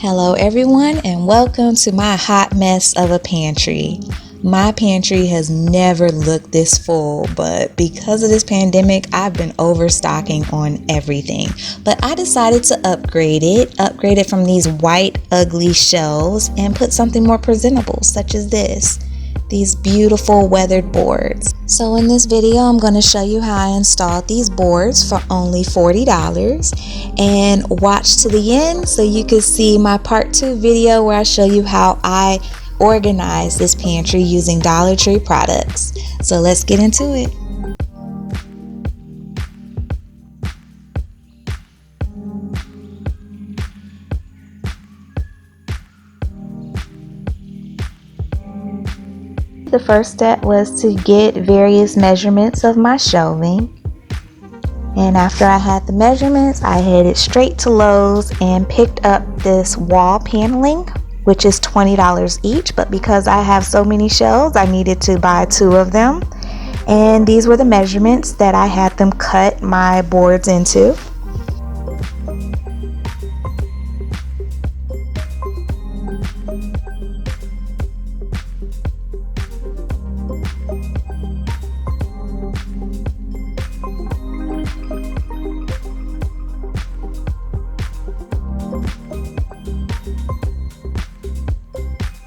Hello everyone and welcome to my hot mess of a pantry. My pantry has never looked this full, but because of this pandemic, I've been overstocking on everything. But I decided to upgrade it from these white ugly shelves and put something more presentable, such as these beautiful weathered boards. So in this video, I'm going to show you how I installed these boards for only $40, and watch to the end so you can see my part 2 video where I show you how I organize this pantry using Dollar Tree products. So let's get into it. The first step was to get various measurements of my shelving. And after I had the measurements, I headed straight to Lowe's and picked up this wall paneling, which is $20 each. But because I have so many shelves, I needed to buy 2 of them. And these were the measurements that I had them cut my boards into.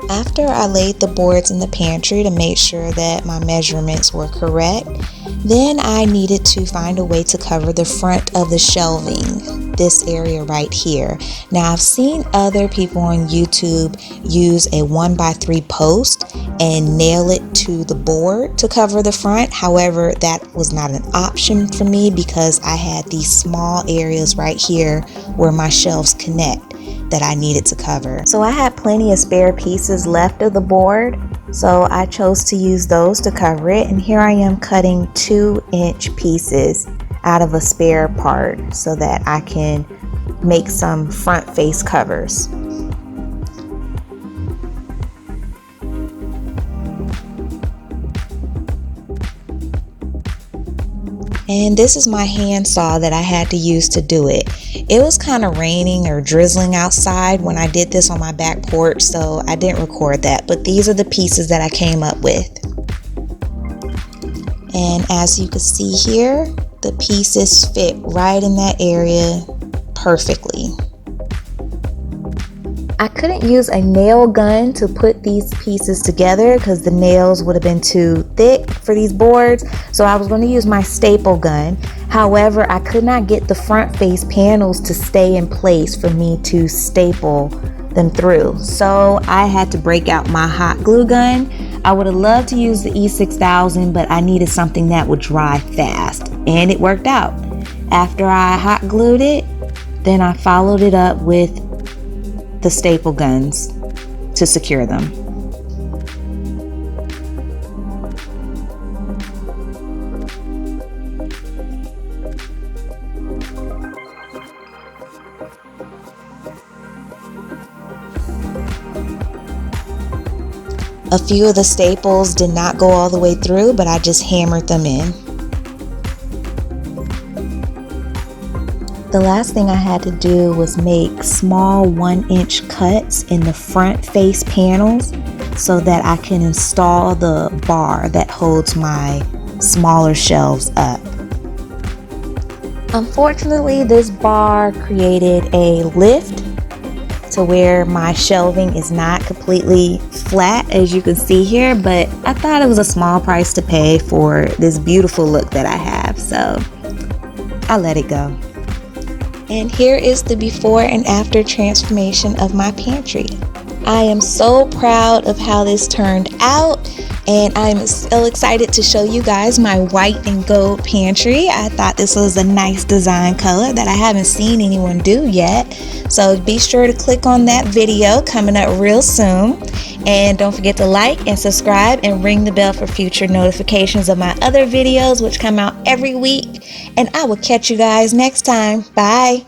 After I laid the boards in the pantry to make sure that my measurements were correct, then I needed to find a way to cover the front of the shelving, this area right here. Now I've seen other people on YouTube use a 1x3 post and nail it to the board to cover the front. However, that was not an option for me because I had these small areas right here where my shelves connect that I needed to cover. So I had plenty of spare pieces left of the board, so I chose to use those to cover it. And here I am cutting 2-inch pieces out of a spare part so that I can make some front face covers. And this is my hand saw that I had to use to do it. It was kind of raining or drizzling outside when I did this on my back porch, so I didn't record that. But these are the pieces that I came up with. And as you can see here, the pieces fit right in that area perfectly. I couldn't use a nail gun to put these pieces together because the nails would have been too thick for these boards, so I was going to use my staple gun. However, I could not get the front face panels to stay in place for me to staple them through, so I had to break out my hot glue gun. I would have loved to use the E6000, but I needed something that would dry fast, and it worked out. After I hot glued it, then I followed it up with the staple guns to secure them. A few of the staples did not go all the way through, but I just hammered them in. The last thing I had to do was make small 1-inch cuts in the front face panels so that I can install the bar that holds my smaller shelves up. Unfortunately, this bar created a lift to where my shelving is not completely flat, as you can see here, but I thought it was a small price to pay for this beautiful look that I have, so I let it go. And here is the before and after transformation of my pantry. I am so proud of how this turned out, and I'm so excited to show you guys my white and gold pantry. I thought this was a nice design color that I haven't seen anyone do yet. So be sure to click on that video coming up real soon. And don't forget to like and subscribe and ring the bell for future notifications of my other videos, which come out every week. And I will catch you guys next time. Bye.